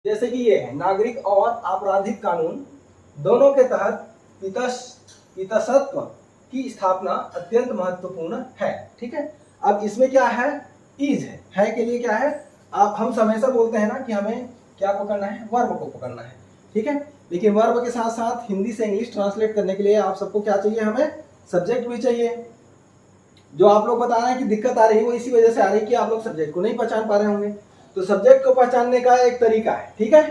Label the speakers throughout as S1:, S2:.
S1: जैसे कि ये है नागरिक और आपराधिक कानून दोनों के तहत पितृसत्व की स्थापना अत्यंत महत्वपूर्ण है। ठीक है, अब इसमें क्या है, इज है के लिए क्या है, आप हम हमेशा बोलते हैं ना कि हमें क्या पकड़ना है, वर्ब को पकड़ना है। ठीक है, लेकिन वर्ब के साथ साथ हिंदी से इंग्लिश ट्रांसलेट करने के लिए आप सबको क्या चाहिए, हमें सब्जेक्ट भी चाहिए। जो आप लोग बता रहे हैं कि दिक्कत आ रही है वो इसी वजह से आ रही है कि आप लोग सब्जेक्ट को नहीं पहचान पा रहे होंगे। तो सब्जेक्ट को पहचानने का एक तरीका है। ठीक है,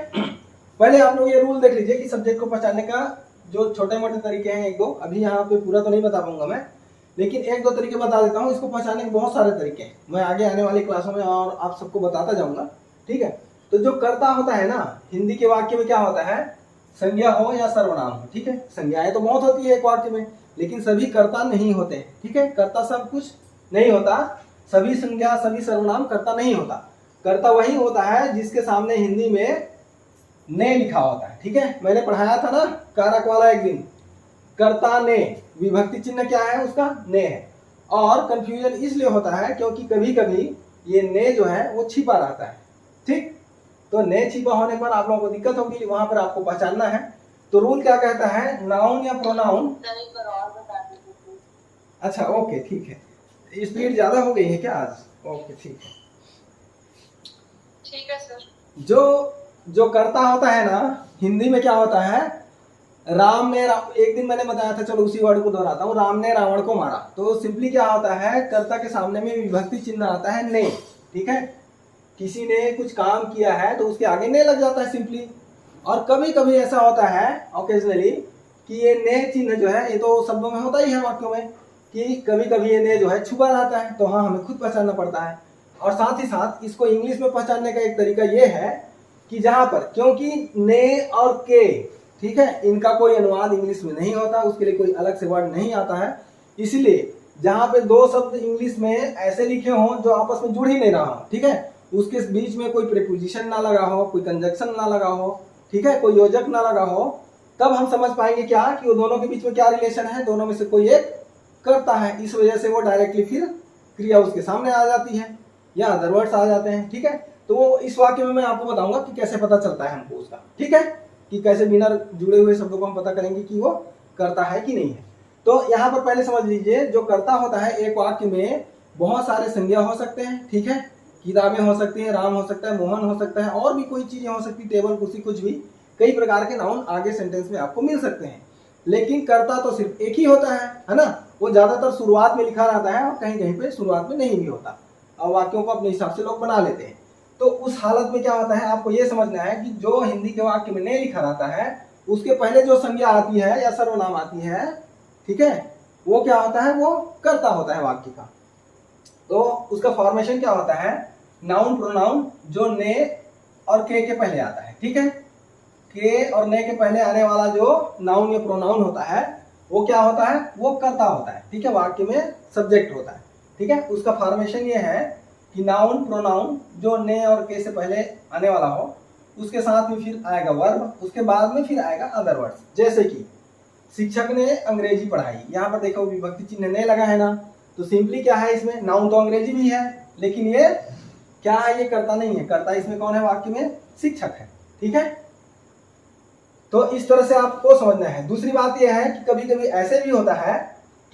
S1: पहले आप लोग ये रूल देख लीजिए कि सब्जेक्ट को पहचानने का जो छोटे मोटे तरीके हैं एक दो, अभी यहाँ पे पूरा तो नहीं बता पाऊंगा मैं, लेकिन एक दो तरीके बता देता हूँ। इसको पहचानने के बहुत सारे तरीके हैं, मैं आगे आने वाली क्लासों में और आप सबको बताता जाऊंगा। ठीक है, तो जो कर्ता होता है ना, हिंदी के वाक्य में क्या होता है, संज्ञा हो या सर्वनाम हो। ठीक है, संज्ञाएं तो बहुत होती है एक वाक्य में, लेकिन सभी कर्ता नहीं होते। ठीक है, कर्ता सब कुछ नहीं होता, सभी संज्ञा सभी सर्वनाम कर्ता नहीं होता। कर्ता वही होता है जिसके सामने हिंदी में ने लिखा होता है। ठीक है, मैंने पढ़ाया था ना कारक वाला एक दिन, कर्ता ने, विभक्ति चिन्ह क्या है उसका, ने है। और कंफ्यूजन इसलिए होता है क्योंकि कभी कभी ये ने जो है वो छिपा रहता है। ठीक, तो ने छिपा होने पर आप लोगों को दिक्कत होगी, वहां पर आपको पहचानना है। तो रूल क्या कहता है, नाउन या प्रोनाउन। अच्छा ओके ठीक है, स्पीड ज्यादा हो गई है क्या आज, ओके ठीक है।
S2: ठीक है सर।
S1: जो कर्ता होता है ना, हिंदी में क्या होता है, राम ने एक दिन मैंने बताया था, चलो उसी वर्ड को दोहराता हूँ, राम ने रावण को मारा। तो सिंपली क्या होता है, कर्ता के सामने में विभक्ति चिन्ह आता है ने। ठीक है, किसी ने कुछ काम किया है तो उसके आगे ने लग जाता है सिंपली। और कभी कभी ऐसा होता है ऑकेजनली कि ये ने चिन्ह जो है, ये तो शब्दों में होता ही है वाक्यों में, कि कभी कभी ये ने जो है छुपा रहता है, तो हाँ हमें खुद पहचानना पड़ता है। और साथ ही साथ इसको इंग्लिश में पहचानने का एक तरीका ये है कि जहां पर, क्योंकि ने और के, ठीक है, इनका कोई अनुवाद इंग्लिश में नहीं होता, उसके लिए कोई अलग से वर्ड नहीं आता है, इसलिए जहां पे दो शब्द इंग्लिश में ऐसे लिखे हों जो आपस में जुड़ ही नहीं रहा हो, ठीक है, उसके बीच में कोई प्रीपोजिशन ना लगा हो, कोई कंजक्शन ना लगा हो, ठीक है, कोई योजक ना लगा हो, तब हम समझ पाएंगे क्या कि वो दोनों के बीच में क्या रिलेशन है, दोनों में से कोई एक करता है। इस वजह से वो डायरेक्टली फिर क्रिया उसके सामने आ जाती है या अदर वर्ड्स आ जाते हैं। ठीक है, तो वो इस वाक्य में मैं आपको बताऊंगा कि कैसे पता चलता है हमको उसका। ठीक है, कि कैसे बिना जुड़े हुए शब्दों को हम पता करेंगे कि वो करता है कि नहीं है। तो यहाँ पर पहले समझ लीजिए, जो करता होता है एक वाक्य में बहुत सारे संज्ञा हो सकते हैं। ठीक है, किताबें हो सकती हैं, राम हो सकता है, मोहन हो सकता है, और भी कोई चीजें हो सकती है, टेबल कुर्सी, कुछ भी, कई प्रकार के नाउन आगे सेंटेंस में आपको मिल सकते हैं। लेकिन कर्ता तो सिर्फ एक ही होता है ना, वो ज्यादातर शुरुआत में लिखा रहता है और कहीं कहीं पे शुरुआत में नहीं भी होता, और वाक्यों को अपने हिसाब से लोग बना लेते हैं। तो उस हालत में क्या होता है, आपको ये समझना है कि जो हिंदी के वाक्य में नहीं लिखा रहता है, उसके पहले जो संज्ञा आती है या सर्वनाम आती है, ठीक है, वो क्या होता है, वो कर्ता होता है वाक्य का। तो उसका फॉर्मेशन क्या होता है, नाउन प्रोनाउन, जो ने और के पहले आता है। ठीक है, के और ने के पहले आने वाला जो नाउन या प्रोनाउन होता है वो क्या होता है, वो कर्ता होता है। ठीक है, वाक्य में सब्जेक्ट होता है। ठीक है, उसका फॉर्मेशन ये है कि नाउन प्रोनाउन जो ने और के से पहले आने वाला हो, उसके साथ में फिर आएगा वर्ब, उसके बाद में फिर आएगा अदर वर्ड्स। जैसे कि शिक्षक ने अंग्रेजी पढ़ाई, यहाँ पर देखो विभक्ति चिन्ह ने लगा है ना, तो सिंपली क्या है, इसमें नाउन तो अंग्रेजी भी है, लेकिन ये क्या है, ये कर्ता नहीं है। कर्ता इसमें कौन है, वाक्य में शिक्षक है। ठीक है, तो इस तरह से आपको समझना है। दूसरी बात यह है कि कभी कभी ऐसे भी होता है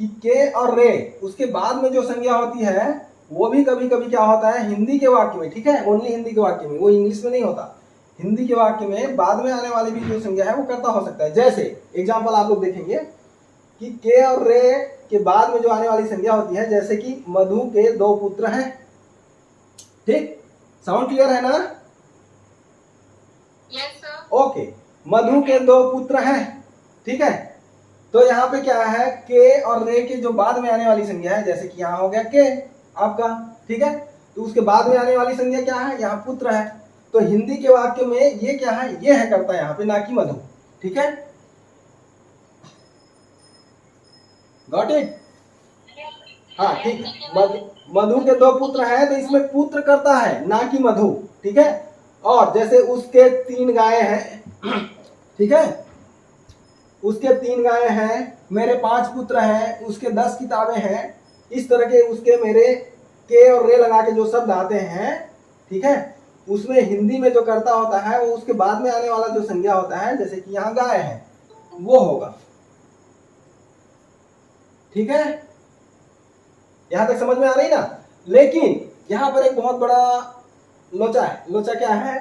S1: कि के और रे, उसके बाद में जो संज्ञा होती है, वो भी कभी कभी क्या होता है हिंदी के वाक्य में, ठीक है, ओनली हिंदी के वाक्य में, वो इंग्लिश में नहीं होता, हिंदी के वाक्य में बाद में आने वाली भी जो संज्ञा है वो कर्ता हो सकता है। जैसे एग्जाम्पल आप लोग देखेंगे कि के और रे के बाद में जो आने वाली संज्ञा होती है, जैसे कि मधु के 2 पुत्र हैं। ठीक, साउंड क्लियर है ना?
S2: Yes sir.
S1: ओके, मधु के 2 पुत्र हैं। ठीक है, तो यहाँ पे क्या है, के और रे के जो बाद में आने वाली संज्ञा है, जैसे कि यहाँ हो गया के आपका, ठीक है, तो उसके बाद में आने वाली संज्ञा क्या है, यहाँ पुत्र है। तो हिंदी के वाक्य में ये क्या है, ये है कर्ता यहाँ पे, ना कि मधु। ठीक है, गॉट इट? हाँ ठीक, मधु के 2 पुत्र हैं, तो इसमें पुत्र कर्ता है, ना कि मधु। ठीक है, और जैसे उसके 3 गाय हैं, ठीक है, उसके 3 गाय हैं, मेरे 5 पुत्र हैं, उसके 10 किताबें हैं, इस तरह के उसके मेरे के और रे लगा के जो शब्द आते हैं, ठीक है, उसमें हिंदी में जो कर्ता होता है वो उसके बाद में आने वाला जो संज्ञा होता है, जैसे कि यहाँ गाय है, वो होगा। ठीक है, यहां तक समझ में आ रही ना। लेकिन यहां पर एक बहुत बड़ा लोचा है। लोचा क्या है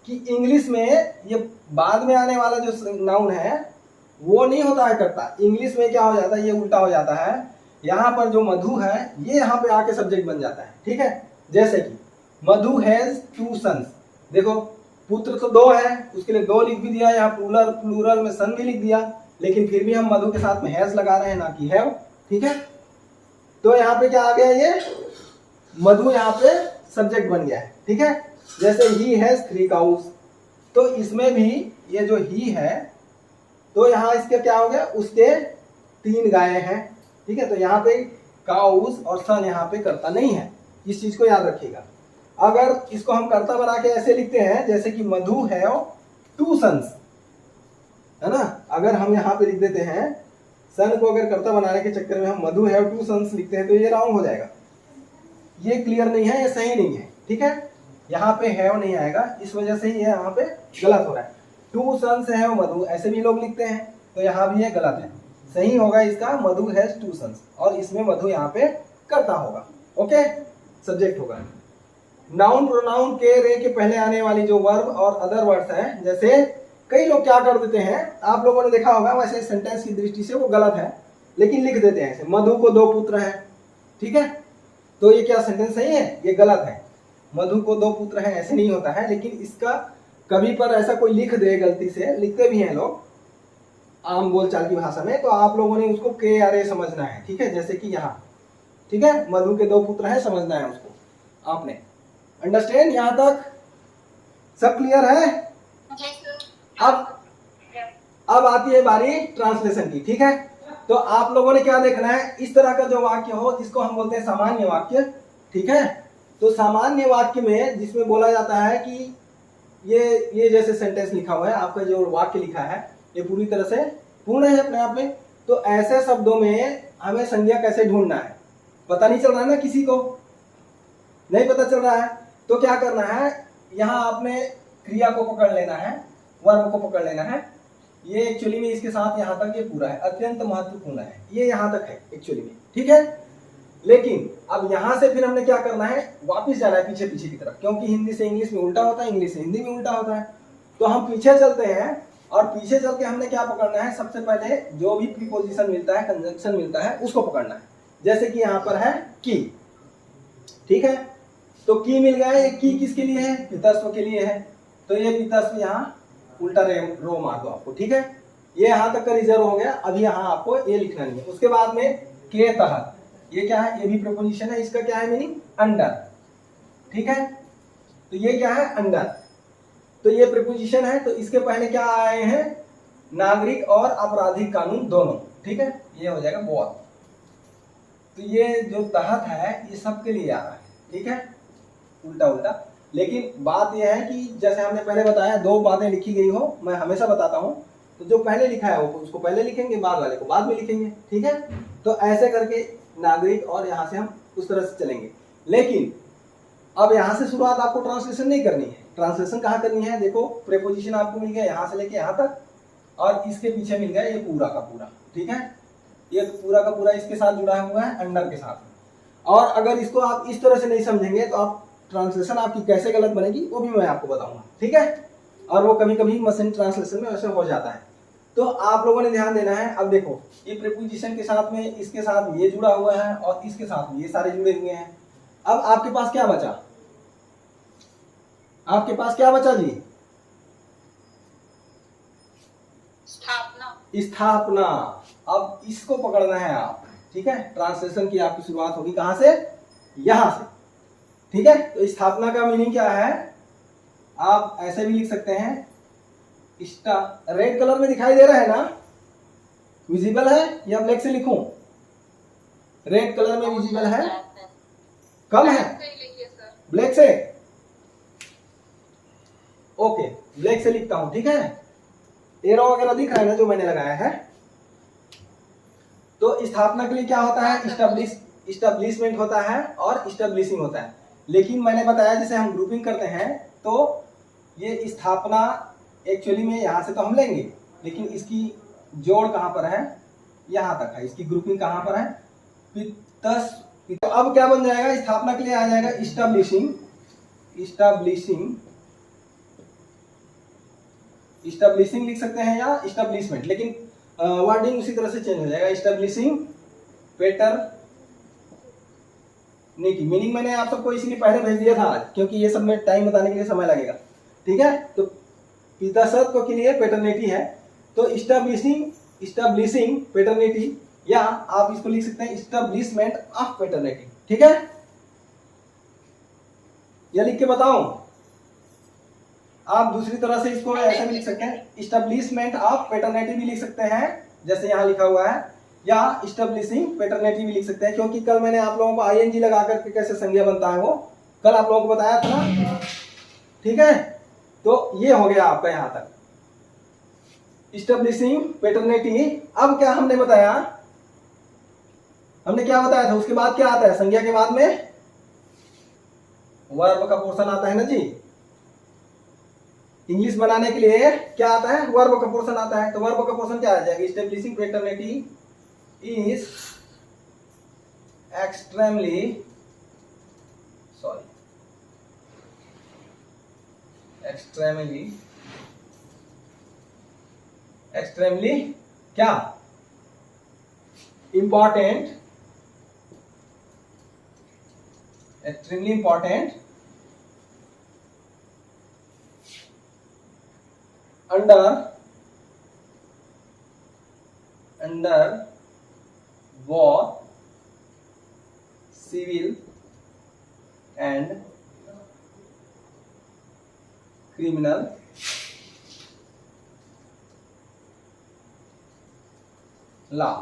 S1: कि इंग्लिश में ये बाद में आने वाला जो नाउन है वो नहीं होता है कर्ता। इंग्लिश में क्या हो जाता है, ये उल्टा हो जाता है। यहाँ पर जो मधु है ये यहाँ पे आके सब्जेक्ट बन जाता है। ठीक है, जैसे कि मधु हैज 2 सन्स। देखो पुत्र तो 2 है, उसके लिए 2 लिख भी दिया, यहाँ प्लूरल में सन भी लिख दिया, लेकिन फिर भी हम मधु के साथ में हैज लगा रहे हैं, ना कि हैव। ठीक है, तो यहाँ पे क्या आ गया, ये मधु यहाँ पे सब्जेक्ट बन गया है। ठीक है, जैसे ही हैज 3 काउस, तो इसमें भी ये जो ही है तो यहाँ इसके क्या हो गया, उसके 3 गायें हैं। ठीक है, तो यहाँ पे काउस और सन यहाँ पे कर्ता नहीं है, इस चीज को याद रखिएगा। अगर इसको हम कर्ता बना के ऐसे लिखते हैं जैसे कि मधु हैव 2 सन्स, है ना। अगर हम यहाँ पे लिख देते हैं सन को, अगर कर्ता बनाने के चक्कर में हम मधु हैव 2 सन्स लिखते हैं तो ये रॉन्ग हो जाएगा, ये क्लियर नहीं है, ये सही नहीं है। ठीक है, यहाँ पे हैव नहीं आएगा, इस वजह से ये यहाँ पे गलत हो रहा है। 2 सन्स हैव मधु ऐसे भी लोग लिखते हैं, तो यहाँ भी ये गलत है। सही होगा इसका मधु हैज 2 सन्स, और इसमें मधु यहाँ पे कर्ता होगा। ओके, सब्जेक्ट होगा। नाउन प्रोनाउन के रे के पहले आने वाली जो वर्ब और अदर वर्ड्स हैं, जैसे कई लोग क्या कर देते हैं, आप लोगों ने देखा होगा, वैसे सेंटेंस की दृष्टि से वो गलत है, लेकिन लिख देते हैं ऐसे, मधु को 2 पुत्र हैं। ठीक है, तो ये क्या सेंटेंस सही है, ये गलत है। मधु को 2 पुत्र हैं ऐसे नहीं होता है, लेकिन इसका कभी पर ऐसा कोई लिख दे, गलती से लिखते भी हैं लोग आम बोलचाल की भाषा में, तो आप लोगों ने उसको के आर ए समझना है। ठीक है, जैसे कि यहाँ, ठीक है, मधु के 2 पुत्र हैं, समझना है उसको आपने। अंडरस्टैंड, यहाँ तक सब क्लियर है। अब आती है बारी ट्रांसलेशन की। ठीक है, तो आप लोगों ने क्या देखना है, इस तरह का जो वाक्य हो जिसको हम बोलते हैं सामान्य वाक्य। ठीक है, तो सामान्य वाक्य में जिसमें बोला जाता है कि ये जैसे सेंटेंस लिखा हुआ है, आपका जो वाक्य लिखा है ये पूरी तरह से पूर्ण है अपने आप में, तो ऐसे शब्दों में हमें संज्ञा कैसे ढूंढना है, पता नहीं चल रहा है ना, किसी को नहीं पता चल रहा है, तो क्या करना है, यहाँ आपने क्रिया को पकड़ लेना है, वर्ब को पकड़ लेना है। ये एक्चुअली में इसके साथ यहाँ तक ये पूरा है, अत्यंत महत्वपूर्ण है, ये यहाँ तक है एक्चुअली में। ठीक है, लेकिन अब यहाँ से फिर हमने क्या करना है, वापस जाना है पीछे पीछे की तरफ, क्योंकि हिंदी से इंग्लिश में उल्टा होता है, इंग्लिश से हिंदी में उल्टा होता है। तो हम पीछे चलते हैं, और पीछे चल के हमने क्या पकड़ना है, सबसे पहले जो भी प्रीपोजिशन मिलता है, कंजंक्शन मिलता है, उसको पकड़ना है। जैसे कि यहाँ पर है की। ठीक है, तो की मिल गया है, की किसके लिए है, पितृत्व के लिए है, तो ये पितृत्व यहाँ उल्टा रो मार दो आपको। ठीक है, ये यहाँ तक का रिजर्व हो गया, अभी यहाँ आपको ये लिखना नहीं है। उसके बाद में के तहत, ये क्या है, ये भी प्रीपोजिशन है, इसका क्या है मीनिंग, अंडर। ठीक है, तो ये क्या है, अंडर, तो ये प्रीपोजिशन है, तो इसके पहले क्या आए हैं, नागरिक और आपराधिक कानून दोनों। ठीक है, ये हो जाएगा बहुत। तो ये जो तहत है ये सबके लिए आ रहा है। ठीक है, उल्टा उल्टा। लेकिन बात यह है कि जैसे हमने पहले बताया, 2 बातें लिखी गई हो, मैं हमेशा बताता हूं, तो जो पहले लिखा है वो उसको पहले लिखेंगे, बाद वाले को बाद में लिखेंगे। ठीक है, तो ऐसे करके नागरिक, और यहाँ से हम उस तरह से चलेंगे। लेकिन अब यहाँ से शुरुआत आपको ट्रांसलेशन नहीं करनी है। ट्रांसलेशन कहाँ करनी है, देखो प्रेपोजिशन आपको मिल गया यहाँ से लेके यहाँ तक, और इसके पीछे मिल गया ये पूरा का पूरा। ठीक है, ये पूरा का पूरा इसके साथ जुड़ा हुआ है, अंडर के साथ। और अगर इसको आप इस तरह से नहीं समझेंगे तो आप ट्रांसलेशन आपकी कैसे गलत बनेगी वो भी मैं आपको बताऊंगा। ठीक है, और वो कभी कभी मशीन ट्रांसलेशन में वैसे हो जाता है, तो आप लोगों ने ध्यान देना है। अब देखो ये प्रीपोजिशन के साथ में, इसके साथ ये जुड़ा हुआ है, और इसके साथ ये सारे जुड़े हुए हैं। अब आपके पास क्या बचा, आपके पास क्या बचा जी, स्थापना। अब इसको पकड़ना है आप। ठीक है, ट्रांसलेशन की आपकी शुरुआत होगी कहां से, यहां से। ठीक है, तो स्थापना का मीनिंग क्या है, आप ऐसे भी लिख सकते हैं, रेड कलर में दिखाई दे रहा है ना, विजिबल है, या ब्लैक से लिखूं, रेड कलर में विजिबल है, कम है, ब्लैक से, ओके ब्लैक से लिखता हूं। ठीक है, एरो वगैरह दिख रहा है ना जो मैंने लगाया है। तो स्थापना के लिए क्या होता है, इस्टेब्लिशमेंट होता है और इस्टेब्लिशिंग होता है। लेकिन मैंने बताया जैसे हम ग्रुपिंग करते हैं तो ये स्थापना एक्चुअली में यहाँ से तो हम लेंगे, लेकिन इसकी जोड़ कहाँ पर है, यहाँ तक है, इसकी ग्रुपिंग कहाँ पर है, पितस। तो अब क्या बन जाएगा, स्थापना के लिए आ जाएगा इस्टेब्लिशिंग, इस्टेब्लिशिंग लिख सकते हैं या इस्टेब्लिशमेंट, लेकिन वर्डिंग उसी तरह से चेंज हो जाएगा, इस्टेब्लिशिंग पैटर्निटी। मीनिंग मैंने आप सबको इसलिए पहले भेज दिया था आज, क्योंकि ये सब में टाइम बताने के लिए समय लगेगा, ठीक है। तो पितृसत्व के लिए पैटर्निटी है, तो इस्टेब्लिशिंग पैटर्निटी, या आप इसको लिख सकते हैं इस्टेब्लिशमेंट ऑफ पैटर्निटी, ठीक है। या लिख के बताऊं, आप दूसरी तरह से इसको ऐसे भी लिख सकते हैं, इस्टेब्लिशमेंट ऑफ पैटर्निटी भी लिख सकते हैं जैसे यहाँ लिखा हुआ है, या इस्टेब्लिशिंग पैटर्निटी भी लिख सकते हैं, क्योंकि कल मैंने आप लोगों को आईएनजी लगा करके कैसे संज्ञा बनता है वो कल आप लोगों को बताया था ना, ठीक है। तो ये हो गया आपका यहां तक इस्टेब्लिशिंग पैटर्निटी। अब क्या हमने बताया, हमने क्या बताया था, उसके बाद क्या आता है, संज्ञा के बाद में वर्ब का पोर्शन आता है ना जी। इंग्लिश बनाने के लिए क्या आता है, वर्ब का पोर्शन आता है। तो वर्ब का पोर्शन क्या आ जाएगा, इस्टेब्लिशिंग पैटर्निटी इज एक्सट्रीमली क्या important, extremely important under both civil and criminal law,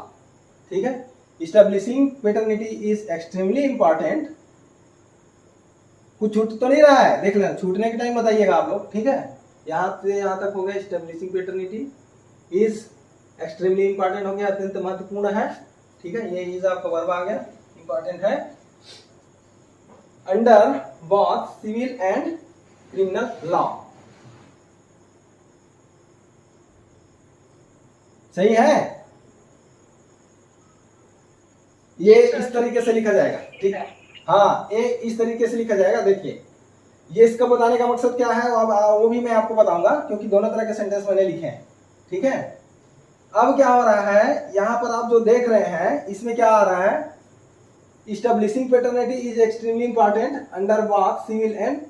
S1: ठीक है। Establishing paternity is extremely important. कुछ छूट तो नहीं रहा है, देख लेना, छूटने के टाइम बताइएगा आप लोग, ठीक है। यहाँ से यहाँ तक हो गया, establishing paternity is extremely important हो गया, अत्यंत महत्वपूर्ण है, ठीक है। ये इज आपका वर्ब आ गया, इंपॉर्टेंट है, under both civil and criminal law, सही है। ये इस तरीके से लिखा जाएगा, ठीक है। हाँ, ये इस तरीके से लिखा जाएगा। देखिए ये इसका बताने का मकसद क्या है, अब वो भी मैं आपको बताऊंगा, क्योंकि दोनों तरह के सेंटेंस मैंने लिखे हैं, ठीक है। अब क्या हो रहा है, यहां पर आप जो देख रहे हैं इसमें क्या आ रहा है, establishing paternity is extremely important under both civil and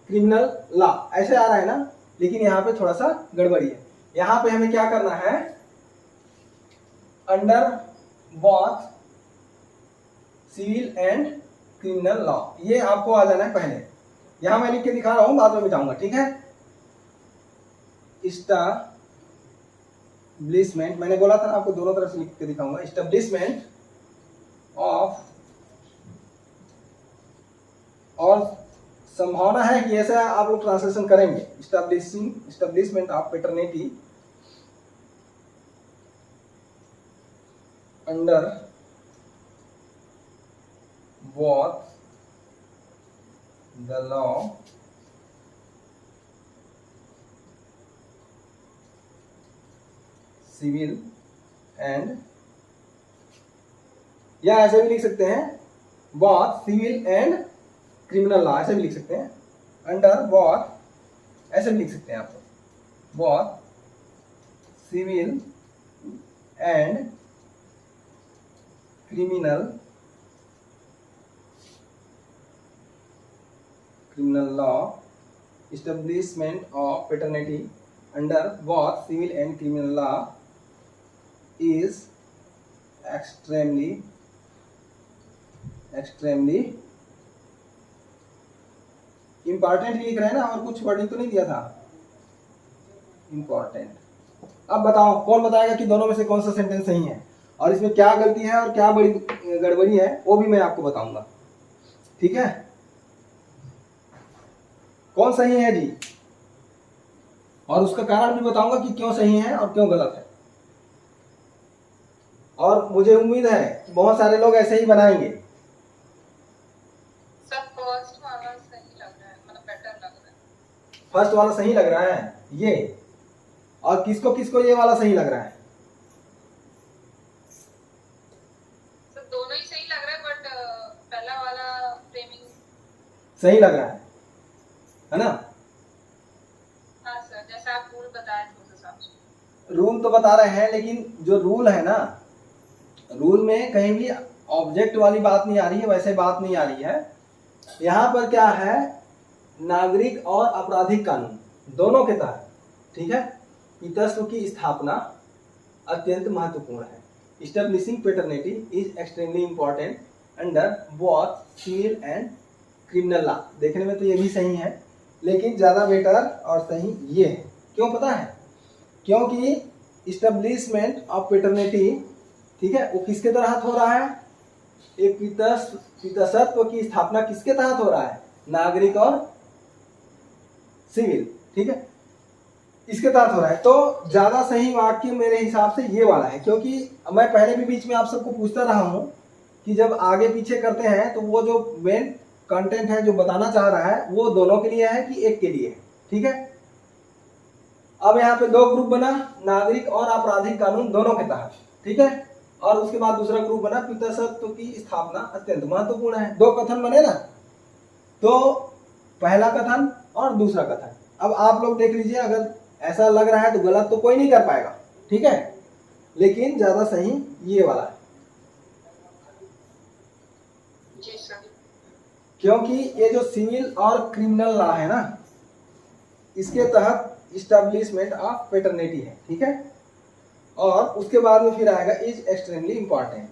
S1: criminal law, ऐसे आ रहा है ना। लेकिन यहाँ पे थोड़ा सा गड़बड़ी है, यहाँ पे हमें क्या करना है, under both civil and criminal law, ये आपको आ जाना है पहले। यहां मैं लिख के दिखा रहा हूं, बाद में मिटाऊंगा, ठीक है। इस्टेब्लिशमेंट, मैंने बोला था ना आपको दोनों तरफ से लिख के दिखाऊंगा, इस्टेब्लिशमेंट ऑफ, और संभावना है कि ऐसा आप लोग ट्रांसलेशन करेंगे, establishment of paternity under both the law civil and, या ऐसे भी लिख सकते हैं both civil and criminal law, ऐसे भी लिख सकते हैं, under both, ऐसे भी लिख सकते हैं आप लोग, both civil and criminal law, establishment of paternity under both civil and criminal law is extremely important ही लिख रहे हैं ना, और कुछ वर्डिंग तो नहीं दिया था, इंपॉर्टेंट। अब बताओ कौन बताएगा कि दोनों में से कौन सा सेंटेंस सही है, और इसमें क्या गलती है और क्या बड़ी गड़बड़ी है, वो भी मैं आपको बताऊंगा, ठीक है। कौन सही है जी, और उसका कारण भी बताऊंगा कि क्यों सही है और क्यों गलत है। और मुझे उम्मीद है कि बहुत सारे लोग ऐसे ही बनाएंगे।
S2: सब फर्स्ट वाला सही लग रहा है, मतलब बेटर लग रहा है।
S1: फर्स्ट वाला सही लग रहा है ये, और किसको किसको ये वाला सही लग रहा है?
S2: सर दोनों ही सही लग रहा है, बट पहला वाला फ्रेमिंग
S1: सही लग रहा है ना?
S2: हाँ सर, जैसा आप रूल बताए थे उस हिसाब से।
S1: रूल तो बता रहे हैं, लेकिन जो रूल है ना, रूल में कहीं भी ऑब्जेक्ट वाली बात नहीं आ रही है, वैसे बात नहीं आ रही है। यहाँ पर क्या है, नागरिक और आपराधिक कानून दोनों के तहत, ठीक है, पितृत्व की स्थापना अत्यंत महत्वपूर्ण है। Establishing paternity is extremely important under both civil and criminal law. देखने में तो ये भी सही है, लेकिन ज़्यादा बेटर और सही ये है। क्यों पता है? क्योंकि इस्टेब्लिशमेंट ऑफ पेटर्निटी, ठीक है, वो किसके तहत हो रहा है? एक पितृत्व की स्थापना किसके तहत हो रहा है? नागरिक और सिविल, ठीक है, इसके तहत हो रहा है। तो ज्यादा सही वाक्य मेरे हिसाब से ये वाला है, क्योंकि मैं पहले भी बीच में आप सबको पूछता रहा हूं कि जब आगे पीछे करते हैं तो वो जो मेन कंटेंट है जो बताना चाह रहा है वो दोनों के लिए है कि एक के लिए है, ठीक है। अब यहाँ पे दो ग्रुप बना, नागरिक और आपराधिक कानून दोनों के तहत, ठीक है, और उसके बाद दूसरा ग्रुप बना पितृत्व की स्थापना अत्यंत महत्वपूर्ण है। दो कथन बने ना, तो पहला कथन और दूसरा कथन। अब आप लोग देख लीजिए, अगर ऐसा लग रहा है तो गलत तो कोई नहीं कर पाएगा, ठीक है, लेकिन ज्यादा सही ये वाला है।
S2: जी सर।
S1: क्योंकि ये जो सिविल और क्रिमिनल लॉ है ना, इसके तहत इस्टेब्लिशमेंट ऑफ पेटर्निटी है, ठीक है, और उसके बाद में फिर आएगा इज एक्सट्रीमली इंपॉर्टेंट।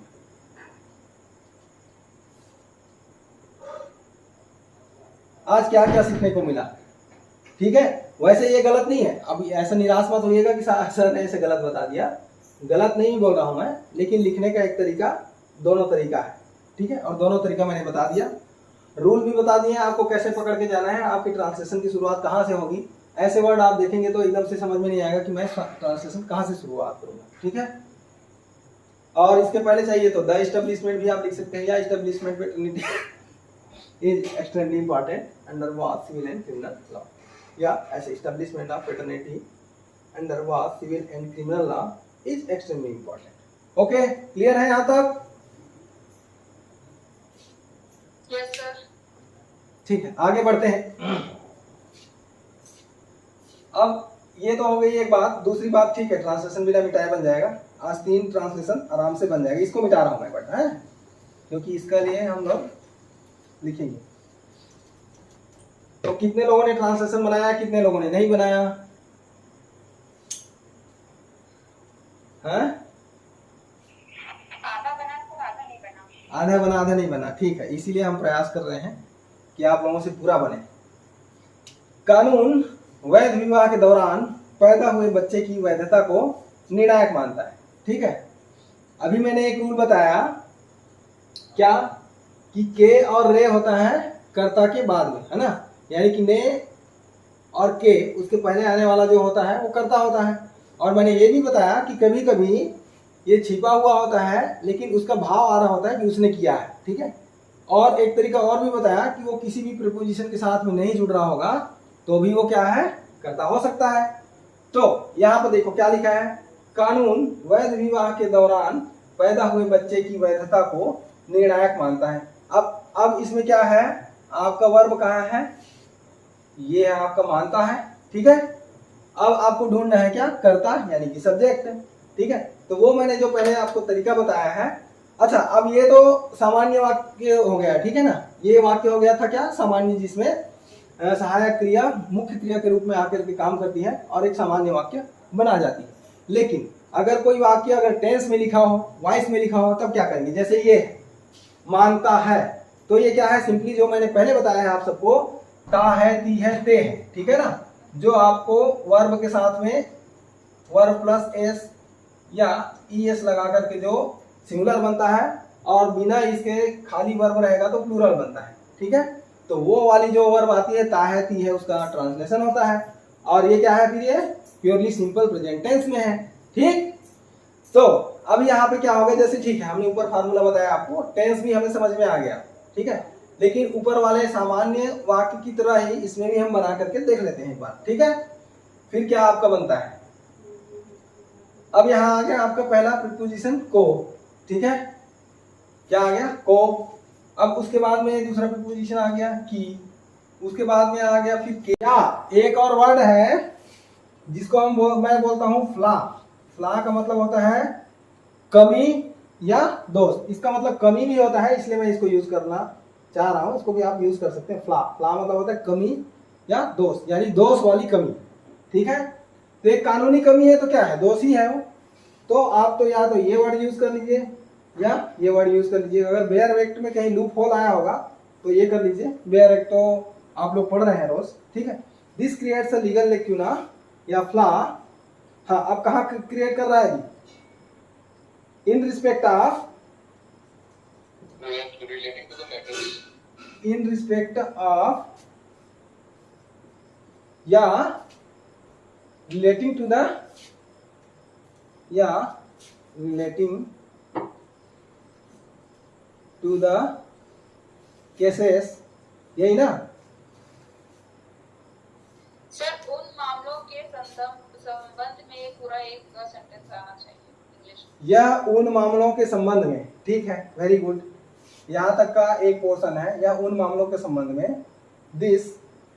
S1: आज क्या क्या सीखने को मिला, ठीक है। वैसे ये गलत नहीं है, अब ऐसा निराश मत होइएगा कि सर ने ऐसे गलत बता दिया, गलत नहीं बोल रहा हूं मैं, लेकिन लिखने का एक तरीका, दोनों तरीका है, ठीक है, और दोनों तरीका मैंने बता दिया, रूल भी बता दिए आपको कैसे पकड़ के जाना है, आपकी ट्रांसलेशन की शुरुआत कहाँ से होगी। ऐसे वर्ड आप देखेंगे तो एकदम से समझ में नहीं आएगा कि मैं ट्रांसलेशन कहाँ से शुरुआत करूंगा, ठीक है। और इसके पहले चाहिए तो द एस्टेब्लिशमेंट भी आप लिख सकते हैं, या establishment paternity is extremely important under both civil and criminal law, या ऐसे establishment of paternity under both civil and criminal law is extremely important. Okay, clear है यहाँ तक?
S2: Yes sir.
S1: ठीक है, आगे बढ़ते हैं। अब ये तो हो गई एक बात, दूसरी बात, ठीक है, ट्रांसलेशन बिना मिटाए बन जाएगा। आज 3 ट्रांसलेशन आराम से बन जाएगा। इसको मिटा रहा हूं मैं बट है, क्योंकि इसका लिए हम लोग लिखेंगे। तो कितने लोगों ने ट्रांसलेशन बनाया, कितने लोगों ने नहीं बनाया? हैं?
S2: आधा बना तो आधा नहीं बना।
S1: आधा बना आधा नहीं बना, ठीक है, इसीलिए हम प्रयास कर रहे हैं कि आप लोगों से पूरा बने। कानून वैध विवाह के दौरान पैदा हुए बच्चे की वैधता को निर्णायक मानता है, ठीक है। अभी मैंने एक रूल बताया क्या, कि के और रे होता है कर्ता के बाद में, है ना, यानी कि ने और के उसके पहले आने वाला जो होता है वो कर्ता होता है। और मैंने ये भी बताया कि कभी कभी ये छिपा हुआ होता है लेकिन उसका भाव आ रहा होता है कि उसने किया है, ठीक है। और एक तरीका और भी बताया कि वो किसी भी प्रीपोजिशन के साथ में नहीं जुड़ रहा होगा तो भी वो क्या है, कर्ता हो सकता है। तो यहाँ पर देखो क्या लिखा है, कानून वैध विवाह के दौरान पैदा हुए बच्चे की वैधता को निर्णायक मानता है। अब इसमें क्या है, आपका वर्ब कहाँ है, ये है आपका मानता है, ठीक है। अब आपको ढूंढना है क्या, कर्ता यानी कि सब्जेक्ट, ठीक है। तो वो मैंने जो पहले आपको तरीका बताया है। अच्छा, अब ये तो सामान्य वाक्य हो गया, ठीक है ना, ये वाक्य हो गया था क्या, सामान्य, जिसमें सहायक क्रिया मुख्य क्रिया के रूप में आकर के काम करती है और एक सामान्य वाक्य बना जाती है। लेकिन अगर कोई वाक्य अगर टेंस में लिखा हो, वॉइस में लिखा हो, तब क्या करेंगे, जैसे ये मानता है, तो ये क्या है, सिंपली जो मैंने पहले बताया है आप सबको, ता है, ती है, ते है, ठीक है ना, जो आपको वर्ब के साथ में वर्ब प्लस एस या ईएस लगा करके जो सिंगुलर बनता है और बिना इसके खाली वर्ब रहेगा तो प्लूरल बनता है, ठीक है। तो वो वाली जो वर्ब आती है ता है, ती है, उसका ट्रांसलेशन होता है। और ये क्या है, फिर ये प्योरली सिंपल प्रेजेंट टेंस में है, ठीक। तो अब यहाँ पे क्या हो गया, जैसे ठीक है, हमने ऊपर फार्मूला बताया आपको, टेंस भी हमें समझ में आ गया, ठीक है। लेकिन ऊपर वाले सामान्य वाक्य की तरह ही इसमें भी हम बना करके देख लेते हैं एक बार, ठीक है। फिर क्या आपका बनता है, अब यहाँ आ गया आपका पहला प्रीपोजिशन को, ठीक है, क्या आ गया को। अब उसके बाद में दूसरा प्रीपोजिशन आ गया की, उसके बाद में आ गया फिर क्या। एक और वर्ड है जिसको मैं बोलता हूँ फ्ला। फ्ला का मतलब होता है कमी या दोष। इसका मतलब कमी भी होता है, इसलिए मैं इसको यूज करना चाह रहा हूं, इसको भी आप यूज कर सकते हैं। फ्ला, फ्ला मतलब होता है कमी या दोष, यानी दोष वाली कमी, ठीक है। तो एक कानूनी कमी है तो क्या है, दोष ही है वो। तो आप तो या तो ये वर्ड यूज कर लीजिए या ये वर्ड यूज कर लीजिए। अगर बेयर एक्ट में कहीं लूप होल आया होगा तो ये कर लीजिए। बेयर एक्ट तो आप लोग पढ़ रहे हैं रोज, ठीक है। दिस क्रिएट्स अ लीगल लेक्यूना या फ्ला। हाँ, अब कहाँ क्रिएट कर रहा है जी, in respect of
S3: relating to the matters
S1: in respect of या relating to the या relating to the cases, यही ना।
S2: सर उन मामलों के संबंध में पूरा एक सेंटेंस आना चाहिए इंग्लिश।
S1: यह उन मामलों के संबंध में, ठीक है, वेरी गुड। यहाँ तक का एक पोर्शन है, यह उन मामलों के संबंध में दिस।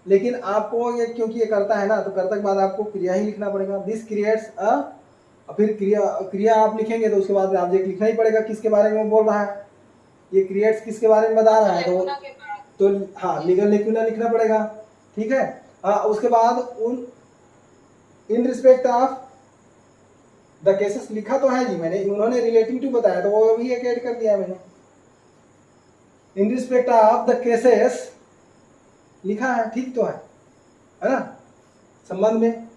S1: लेकिन आपको ये क्योंकि ये करता है ना, तो करता के बाद आपको क्रिया ही लिखना पड़ेगा। दिस क्रिएट्स अ, फिर क्रिया आप लिखेंगे तो उसके बाद ऑब्जेक्ट लिखना ही पड़ेगा, किसके बारे में बोल रहा है, ये क्रिएट्स किसके बारे में बता रहा है। तो हाँ, लीगल लेक्यूना लिखना पड़ेगा, ठीक है। उसके बाद उन in respect of the cases लिखा तो है जी मैंने, उन्होंने रिलेटिंग टू बताया तो वो भी एक ऐड कर दिया मैंने। In respect of the cases लिखा है, ठीक तो है ना, संबंध में।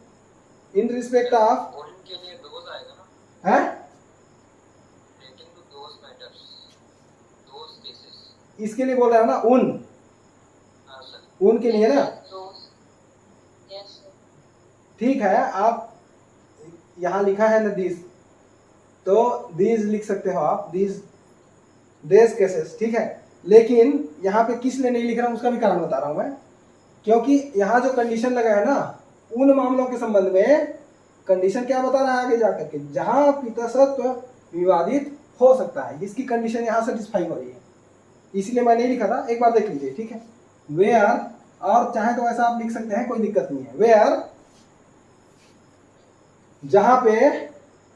S1: इन रिस्पेक्ट ऑफ
S3: और इनके लिए दोष आएगा ना,
S1: है
S3: relating to those matters, those cases।
S1: इसके लिए बोल रहा है ना, उन
S3: हाँ सर,
S1: उन के लिए ना,
S2: यस
S1: ठीक है। आप यहाँ लिखा है ना दिस, तो दिस लिख सकते हो आप, दिस देस केसेस, ठीक है। लेकिन यहाँ पे किस लिए नहीं लिख रहा हूँ उसका भी कारण बता रहा हूँ मैं, क्योंकि यहाँ जो कंडीशन लगा है ना, उन मामलों के संबंध में कंडीशन क्या बता रहा है आगे जाकर के, जहां पितृसत्व विवादित हो सकता है, इसकी कंडीशन यहाँ सेटिस्फाई हो रही है, इसलिए मैं नहीं लिखा था। एक बार देख लीजिए, ठीक है। वेयर, और चाहे तो ऐसा आप लिख सकते हैं, कोई दिक्कत नहीं है। वेयर, जहां पे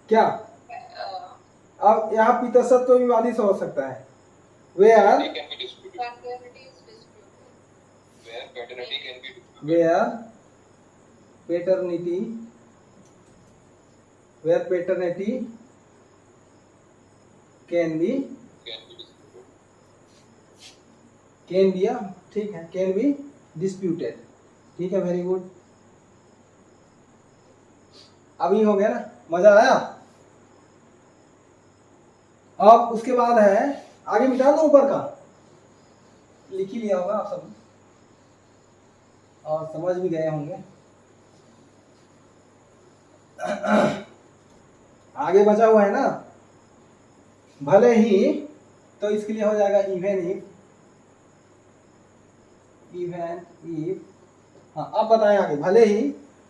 S1: क्या, अब यहाँ पितृसत्व विवादित हो सकता है। Where
S3: they can be disputed,
S2: paternity is disputed।
S3: where paternity can be disputed,
S1: where paternity can be
S3: disputed।
S1: can be, ठीक है, can be disputed, ठीक है, वेरी गुड। अभी हो गया ना, मजा आया। अब उसके बाद है, आगे मिटा दो ऊपर का, लिख ही लिया होगा आप सब और समझ भी गए होंगे। आगे बचा हुआ है ना, भले ही, तो इसके लिए हो जाएगा इवन इफ। हाँ, अब बताएं आगे, भले ही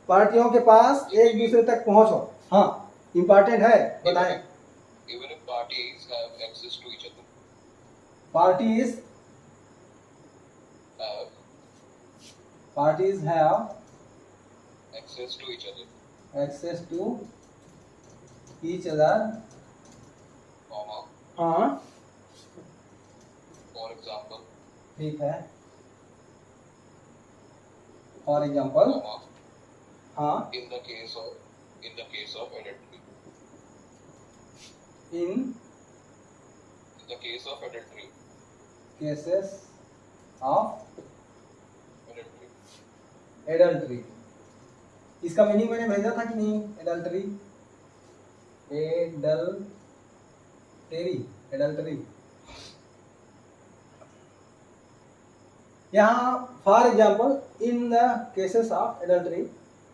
S1: पार्टियों के पास एक दूसरे तक पहुंच हो। हाँ, इंपॉर्टेंट है, बताएं।
S3: Even if parties have access to each other,
S1: parties
S3: have
S1: have
S3: access to each other,
S1: access to each other,
S3: comma,
S1: हाँ,
S3: for example,
S1: ठीक है, फॉर एग्जाम्पल,
S3: comma,
S1: हाँ,
S3: in the case of adultery,
S1: in
S3: in the case of adultery,
S1: cases of
S3: adultery,
S1: adultery. इसका meaning मैंने भेजा था कि नहीं, एडल्ट्री, एडल्ट्री। यहाँ for example, in the cases of adultery,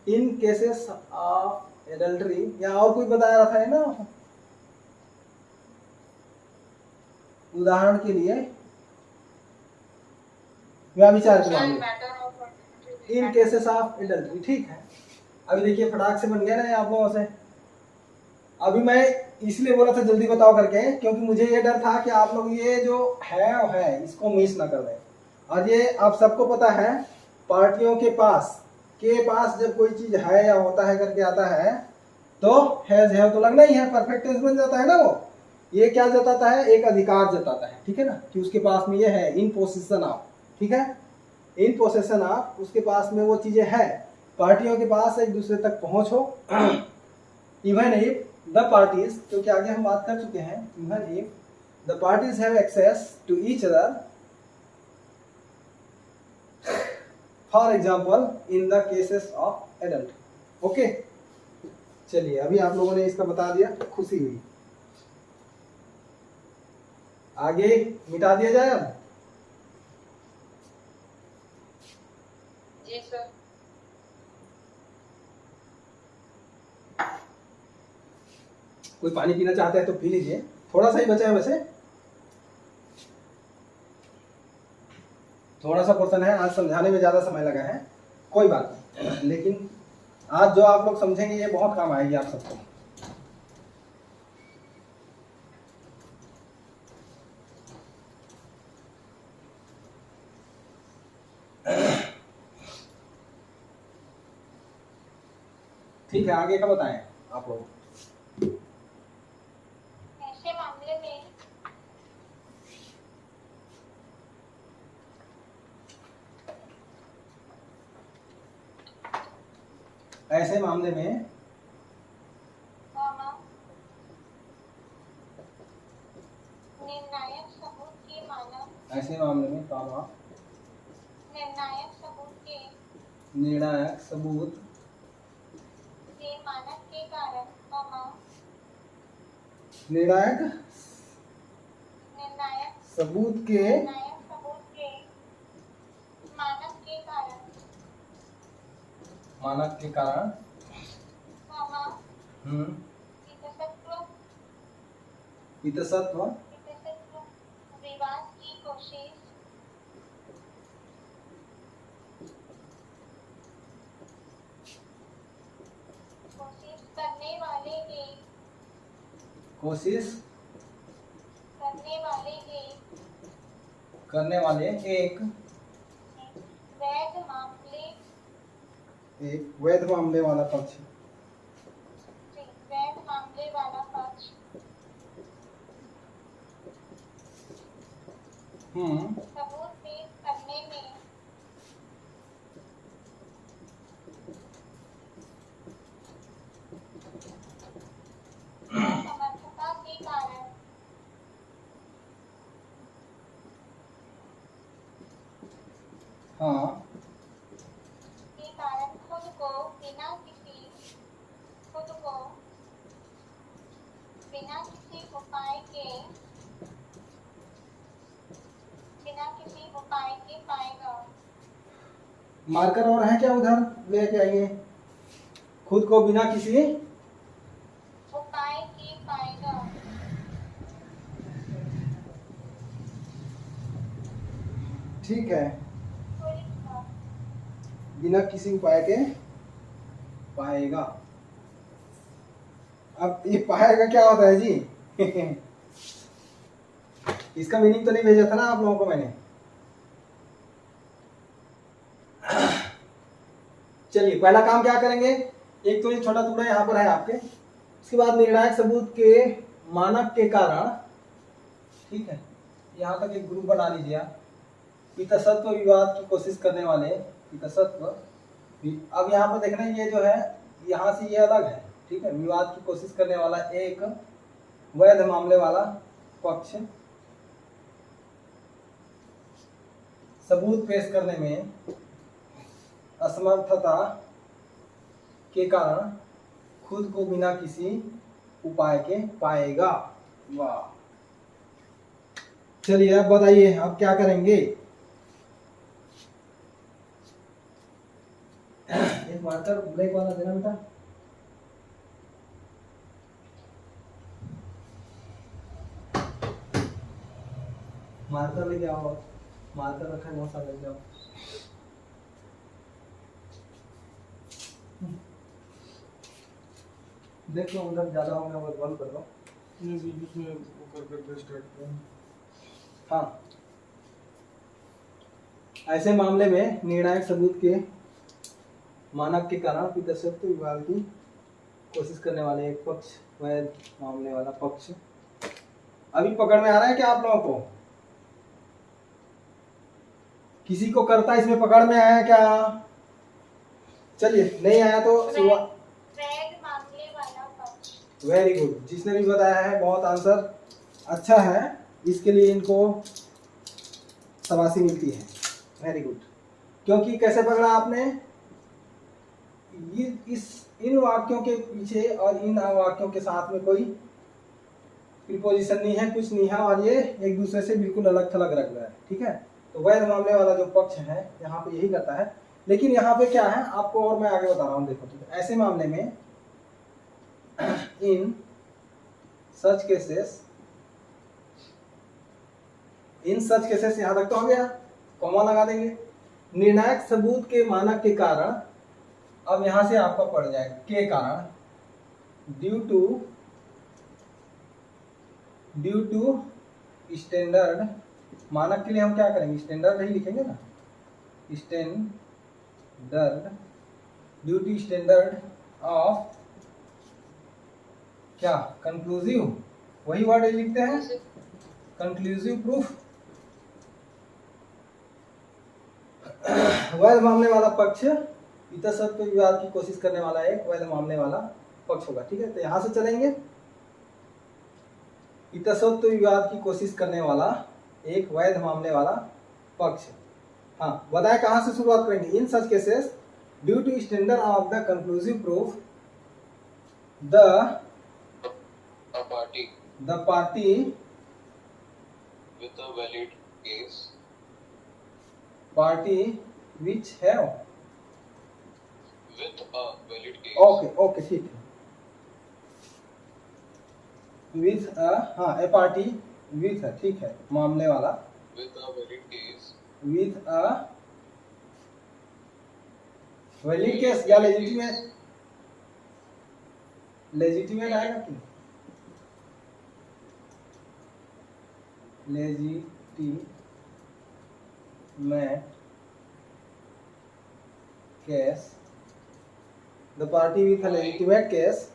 S1: in cases of adultery, यहाँ और कोई बता रहा था है ना, उदाहरण के लिए व्याभिचार के मामले
S2: matter of
S1: in cases of adultery. ठीक है, अभी देखिए फटाक से बन गया ना आप लोगों से। अभी मैं इसलिए बोला था जल्दी बताओ करके, क्योंकि मुझे ये डर था कि आप लोग ये जो है इसको मिस ना कर दें। और ये आप सबको पता है, पार्टियों के पास जब कोई चीज है या होता है करके आता है तो है तो लगना ही है, परफेक्ट टेंस बन जाता है ना वो। ये क्या जताता है, एक अधिकार जताता है, ठीक है ना, कि उसके पास में ये है, इन पोसेशन ऑफ। ठीक है, इन पोसेशन ऑफ, उसके पास में वो चीजें है, पार्टियों के पास एक दूसरे तक पहुंच हो। इवन इफ द पार्टीज, क्योंकि आगे हम बात कर चुके हैं, even if the parties have access to each other, for example in the cases of adult. Okay, चलिए अभी आप लोगों ने इसका बता दिया, खुशी हुई। आगे मिटा दिया जाए अब।
S2: जी सर।
S1: कोई पानी पीना चाहता है तो पी लीजिए, थोड़ा सा ही बचा है वैसे, थोड़ा सा पोर्शन है, आज समझाने में ज्यादा समय लगा है, कोई बात नहीं, लेकिन आज जो आप लोग समझेंगे ये बहुत काम आएगी आप सबको। ठीक है, आगे का बताएं आप लोग।
S2: ऐसे मामले में
S1: ऐसे मामले में
S2: निर्णायक सबूत के मानक
S1: ऐसे मामले में कामा
S2: निर्णायक सबूत के
S1: निर्णायक सबूत
S2: मानक के कारण
S1: निर्णायक
S2: निर्णायक
S1: सबूत के
S2: निर्णायक सबूत के मानक के कारण
S1: मानक के कारण
S2: वितसत्व
S1: वितसत्व
S2: विवाद की कोशिश
S1: कोशिश
S2: करने वाले एक
S1: वैध मामले वाला पक्ष
S2: वैध मामले वाला पक्ष सबूत पेश करने में असमर्थता के कारण के कारण खुद को बिना किसी उपाय के पाएगा।
S1: मार्कर और है क्या उधर, लेके आइए। खुद को बिना किसी
S2: उपाय के पाएगा।
S1: ठीक है, बिना किसी उपाय के पाएगा। अब ये पाएगा क्या होता है जी? इसका मीनिंग तो नहीं भेजा था ना आप लोगों को मैंने। चलिए पहला काम क्या करेंगे, एक तो ये छोटा टुकड़ा यहाँ पर है आपके, उसके बाद निर्णायक सबूत के मानक के कारण, ठीक है, यहाँ तक एक ग्रुप बना लीजिए आप। वितसत्व विवाद की कोशिश करने वाले वितसत्व, अब यहाँ पर देखना ये जो है यहाँ से ये अलग है, ठीक है, विवाद की कोशिश करने वाला एक वैध मामले वाला पक्ष सबूत पेश करने में असमर्थता के कारण खुद को बिना किसी उपाय के पाएगा। वाह, चलिए अब बताइए अब क्या करेंगे। एक मार्कर ब्लैक वाला देना बेटा। मार्कर लेके आओ। मार्कर रखा है, बहुत सारा लग जाओ। देख लो उधर ज्यादा हो गया, वो बंद कर दो।
S4: ये बीच में वो कर करके स्टार्ट करें।
S1: हाँ, ऐसे मामले में निर्णायक सबूत के मानक के कारण पितृसत्व विवाद की कोशिश करने वाले एक पक्ष वैध मामले वाला पक्ष। अभी पकड़ में आ रहा है क्या आप लोगों को? किसी को करता इसमें पकड़ में आया क्या? चलिए, नहीं आया तो
S2: वैध मामले वाला पक्ष।
S1: वेरी गुड, जिसने भी बताया है बहुत आंसर अच्छा है, इसके लिए इनको शाबाशी मिलती है। वेरी गुड, क्योंकि कैसे पकड़ा आपने? इन वाक्यों के पीछे और इन वाक्यों के साथ में कोई प्रीपोजिशन नहीं है, कुछ नहीं है, और ये एक दूसरे से बिल्कुल अलग थलग रख रहा है। ठीक है, तो वैध मामले वाला जो पक्ष है यहाँ पे यही करता है। लेकिन यहाँ पे क्या है आपको और मैं आगे बता रहा हूँ, देखो। ठीक है, ऐसे मामले में इन सच केसेस यहाँ तक तो हो गया, कॉमा लगा देंगे। निर्णायक सबूत के मानक के कारण, अब यहां से आपका पड़ जाएगा के कारण, ड्यू टू स्टैंडर्ड। मानक के लिए हम क्या करेंगे? स्टैंडर्ड ही लिखेंगे ना, standard, due to standard of क्या? कंक्लूसिव, वही वर्ड लिखते हैं, कंक्लूसिव प्रूफ। वैध मामले वाला पक्ष पितृसत्व विवाद की कोशिश करने वाला एक वैध मामले वाला पक्ष होगा। ठीक है, तो यहां से चलेंगे, पितृसत्व विवाद की कोशिश करने वाला एक वैध मामले वाला पक्ष। हाँ, बताए कहां से शुरुआत करेंगे? In such cases due to standard of the conclusive proof the party
S3: with a valid case,
S1: party which है।
S3: with a valid case,
S1: okay ठीक है, विथ हाँ, ए पार्टी विथ है, ठीक है, मामले वाला
S3: with a valid case,
S1: with valid case या लेजिटिमेट आएगा कि legitimate case, the party with legitimate case.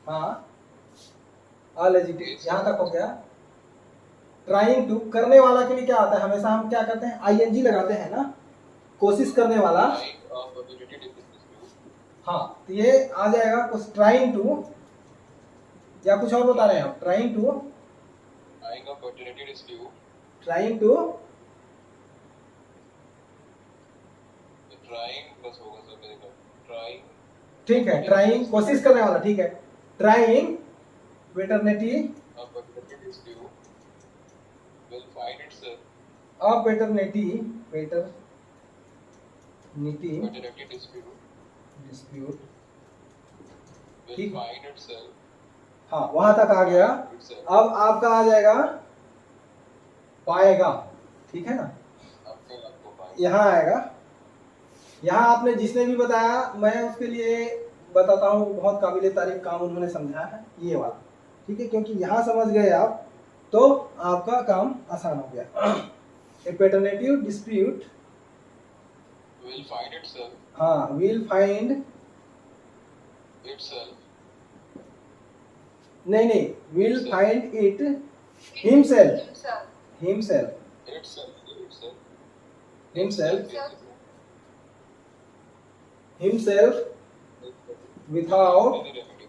S1: हाँ, अलेजिटिमेट, यहाँ तक हो गया। ट्राइंग टू, करने वाला के लिए क्या आता है? हमेशा हम क्या करते हैं? आईएनजी लगाते हैं ना, कोशिश करने वाला।
S3: trying a validity dispute,
S1: हाँ, तो ये आ जाएगा कुछ ट्राइंग टू, या कुछ और बता रहे हैं आप? Trying to
S3: trying a paternity dispute,
S1: trying to
S3: trying बस होगा सर मेरे का, trying
S1: ठीक है, ट्राइंग कोशिश करने वाला, ठीक है, trying paternity
S3: a paternity dispute will find itself,
S1: paternity
S3: paternity dispute
S1: dispute,
S3: will
S1: ठीक।
S3: find itself,
S1: हाँ, वहां तक आ गया।
S3: itself,
S1: अब आपका आ जाएगा पाएगा, ठीक है ना,
S3: अपने आप को पाएगा।
S1: यहाँ आएगा। यहाँ आपने जिसने भी बताया, मैं उसके लिए बताता हूँ, बहुत काबिल तारीफ काम उन्होंने समझाया है ये वाला। ठीक है, क्योंकि यहाँ समझ गए आप तो आपका काम आसान हो गया। ए पेटर्नेटिव डिस्प्यूट
S3: will find itself,
S1: हाँ, विल फाइंड,
S3: itself,
S1: नहीं, will find it himself,
S2: himself,
S1: without
S3: any remedy,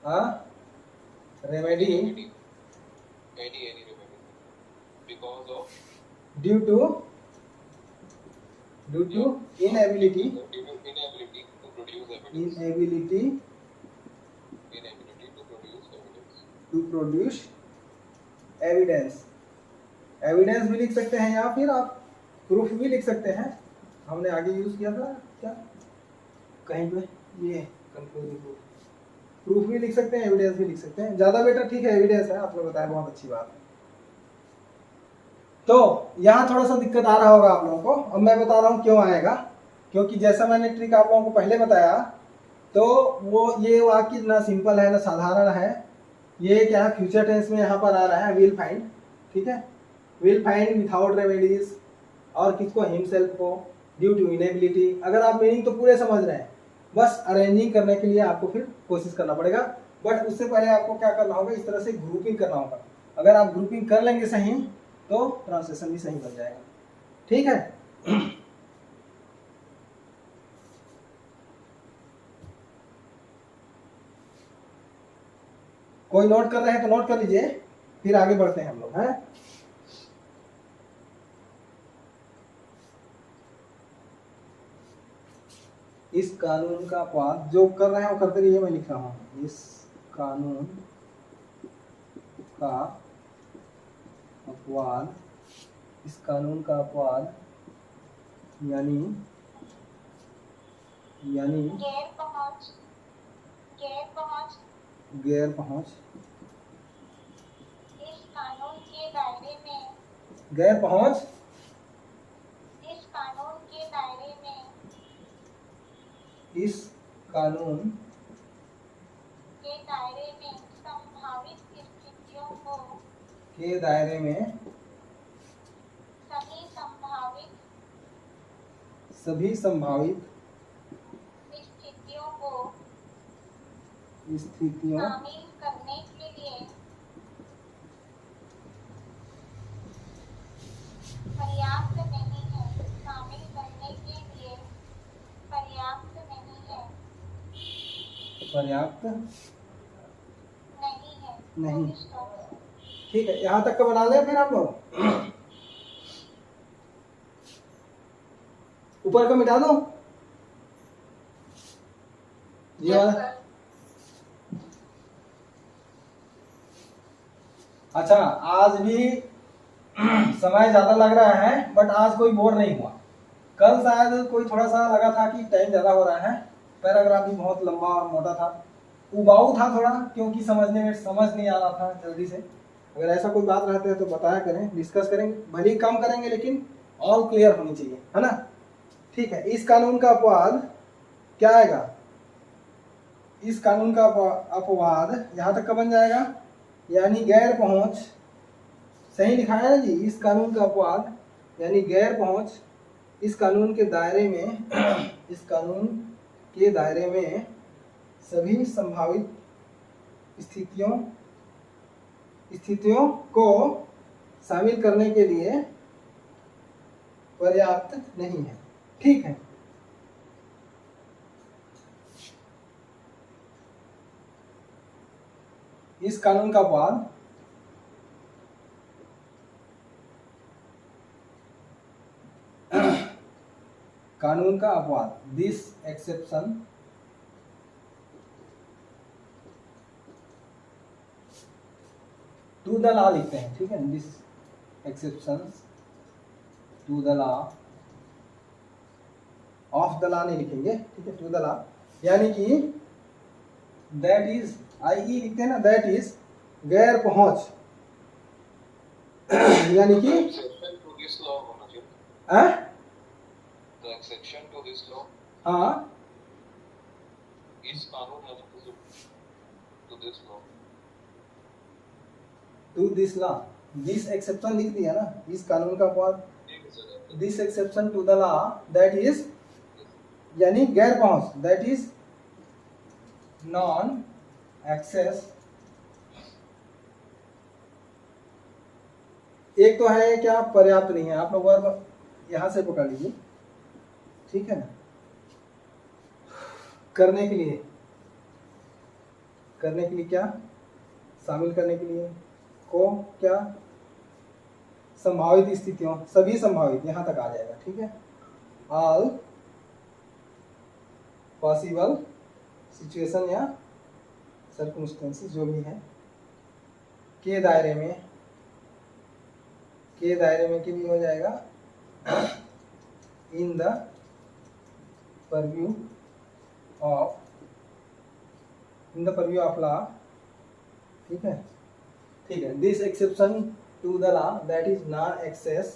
S1: a remedy
S3: any remedy, because of
S1: due to inability
S3: inability to produce evidence,
S1: inability
S3: inability to produce evidence,
S1: to produce evidence। Evidence भी लिख सकते हैं, या फिर आप proof भी लिख सकते हैं। हमने आगे यूज किया था क्या कहीं पे, ये कंक्लूसिव प्रूफ भी लिख सकते हैं, एविडेंस भी लिख सकते हैं। ज्यादा बेटर ठीक है, एविडेंस है, आपने बताया, बहुत अच्छी बात है। तो यहाँ थोड़ा सा दिक्कत आ रहा होगा आप लोगों को। अब मैं बता रहा हूँ क्यों आएगा, क्योंकि जैसा मैंने ट्रिक आप लोगों को पहले बताया, तो वो ये वाक्य ना सिंपल है ना साधारण है। ये क्या है, फ्यूचर टेंस में यहाँ पर आ रहा है विल फाइंड, ठीक है, विल फाइंड विथआउट रेमेडीज, और किसको, हिमसेल्फ को, ड्यू टू इनेबिलिटी। अगर आप मीनिंग तो पूरे समझ रहे हैं, बस अरेंजिंग करने के लिए आपको फिर कोशिश करना पड़ेगा। बट उससे पहले आपको क्या करना होगा, इस तरह से ग्रुपिंग करना होगा। अगर आप ग्रुपिंग कर लेंगे सही तो ट्रांसलेशन भी सही बन जाएगा, ठीक है। कोई नोट कर रहे हैं तो नोट कर लीजिए, फिर आगे बढ़ते हैं हम लोग, हैं। इस कानून का अपवाद, जो कर रहे हैं वो करते रहिए, मैं लिख रहा हूं। इस कानून का अपवाद, इस कानून का अपवाद यानी
S2: गैर पहुंच, गैर पहुंच
S1: गैर पहुंच,
S2: इस कानून के दायरे में,
S1: गैर पहुंच
S2: इस कानून के दायरे में,
S1: इस कानून
S2: के दायरे में संभावित स्थितियों को,
S1: के दायरे में
S2: सभी संभावित
S1: स्थितियों
S2: शामिल करने के लिए पर्याप्त नहीं है, शामिल करने के लिए पर्याप्त नहीं है,
S1: पर्याप्त
S2: नहीं है,
S1: नहीं।
S2: Full stop।
S1: ठीक है, यहाँ तक का बना लें फिर हम लोग। ऊपर का मिटा दो ये
S2: Yes,
S1: वाला।
S2: sir।
S1: अच्छा, आज भी समय ज्यादा लग रहा है, बट आज कोई बोर नहीं हुआ। कल शायद कोई थोड़ा सा लगा था कि टाइम ज्यादा हो रहा है, पैराग्राफ भी बहुत लंबा और मोटा था, उबाऊ था थोड़ा, क्योंकि समझने में समझ नहीं आ रहा था जल्दी से। अगर ऐसा कोई बात रहते है तो बताया करें, डिस्कस करेंगे, भले ही कम करेंगे लेकिन ऑल क्लियर होनी चाहिए, है ना। ठीक है, इस कानून का अपवाद क्या आएगा, इस कानून का अपवाद यहाँ तक का बन जाएगा, यानी गैर पहुंच। सही लिखा है ना जी, इस कानून का अपवाद यानी गैर पहुंच, इस कानून के दायरे में इस कानून के दायरे में सभी संभावित स्थितियों को शामिल करने के लिए पर्याप्त नहीं है। ठीक है, इस कानून का अपवाद कानून का अपवाद, this exception to the law लिखते हैं, ठीक है, this exception to the law, of the law नहीं लिखेंगे, ठीक है, टू द लॉ, यानी कि दैट इज, आई ई लिखते हैं ना, दैट इज गैर पहुंच, यानी कि
S3: exception to this law होना चाहिए। The exception to this law,
S1: हाँ,
S3: इस कानून में to this law,
S1: to this law, this exception लिख दिया ना, इस कानून का अपवाद,
S3: ठीक है sir.
S1: This exception to the law that is, यानी गैर पहुंच, दैट इज नॉन एक्सेस। एक तो है क्या, पर्याप्त नहीं है, आप लोग बार यहां से पकड़ लीजिए, ठीक है ना, करने के लिए क्या, शामिल करने के लिए को क्या, संभावित स्थितियों, सभी संभावित, यहां तक आ जाएगा, ठीक है, ऑल पॉसिबल सिचुएशन या सर्कमस्टेंसेस जो भी है, के दायरे में के लिए हो जाएगा इन द परव्यू ऑफ लॉ, ठीक है, this exception to the law, that is non access,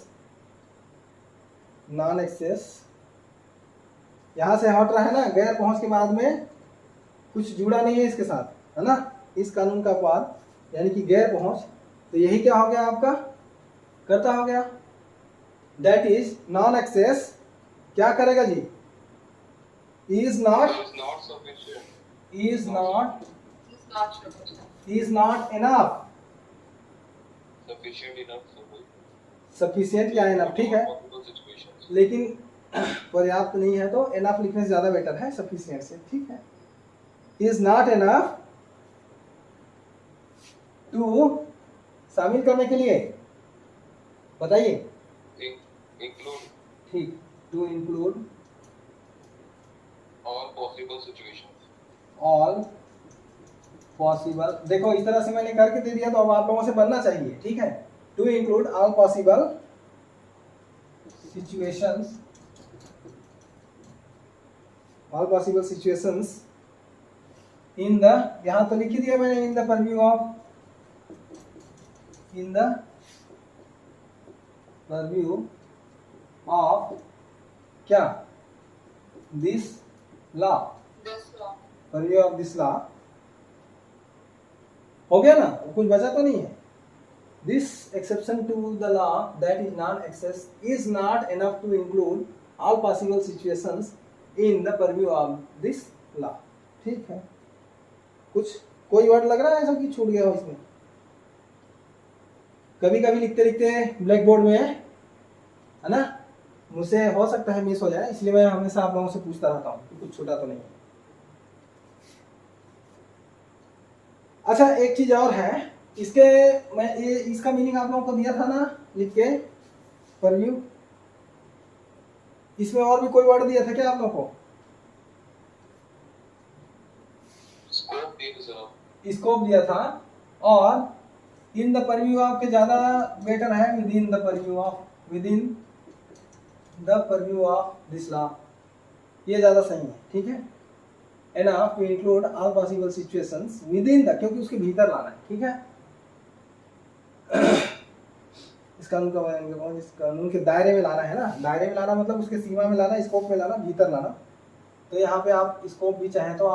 S1: यहाँ से हट रहा है ना, गैर पहुंच के बाद में कुछ जुड़ा नहीं है इसके साथ, है ना, इस कानून का अपवाद यानी कि गैर पहुंच, तो यही क्या हो गया आपका, कर्ता हो गया। दैट इज नॉन एक्सेस, क्या करेगा जी, is not
S3: Is not sufficient.
S1: Is not
S2: It's not sufficient.
S1: Is not enough,
S3: Sufficient enough for both.
S1: Sufficient या इनफ, ठीक है,
S3: Possible situations.
S1: लेकिन पर्याप्त नहीं है तो इनफ लिखने से ज्यादा बेटर है सफिशिएंट से, ठीक है। इज नॉट इनफ टू, शामिल करने के लिए बताइए,
S3: Include
S1: ठीक, to include
S3: all possible situations.
S1: All possible, देखो इस तरह से मैंने करके दे दिया तो अब आप लोगों से बनना चाहिए, ठीक है। To include all possible situations, all possible situations in the, यहां तो लिख ही दिया मैंने, in the purview of, in the purview of क्या, this law,
S2: This law.
S1: Purview of this law, हो गया ना, कुछ बचा तो नहीं है। This exception to the law that is non access is not enough to include all possible situations in the purview of this law, ठीक है। कुछ कोई वर्ड लग रहा है ऐसा कि छूट गया हो इसमें, कभी कभी लिखते लिखते ब्लैक बोर्ड में, है ना, मुझसे हो सकता है मिस हो जाए, इसलिए मैं हमेशा आप लोगों से पूछता रहता हूँ कि कुछ छूटा तो नहीं है। अच्छा एक चीज और है, इसके मैं ये इसका मीनिंग आप लोगों को दिया था ना लिख के, परव्यू, इसमें और भी कोई वर्ड दिया था क्या आप लोगों को,
S3: Scope is
S1: स्कोप दिया था, और इन द परव्यू ऑफ के ज्यादा बेटर है with in the purview of, with in the purview of this law, ये ज्यादा सही है, ठीक है। enough to include all possible situations within the, क्योंकि उसके भीतर लाना है, ठीक है। इस कानून का, इस कानून के दायरे में लाना है ना, दायरे में लाना मतलब उसके सीमा में लाना, स्कोप में लाना, भीतर लाना। तो यहाँ पे आप स्कोप भी चाहें तो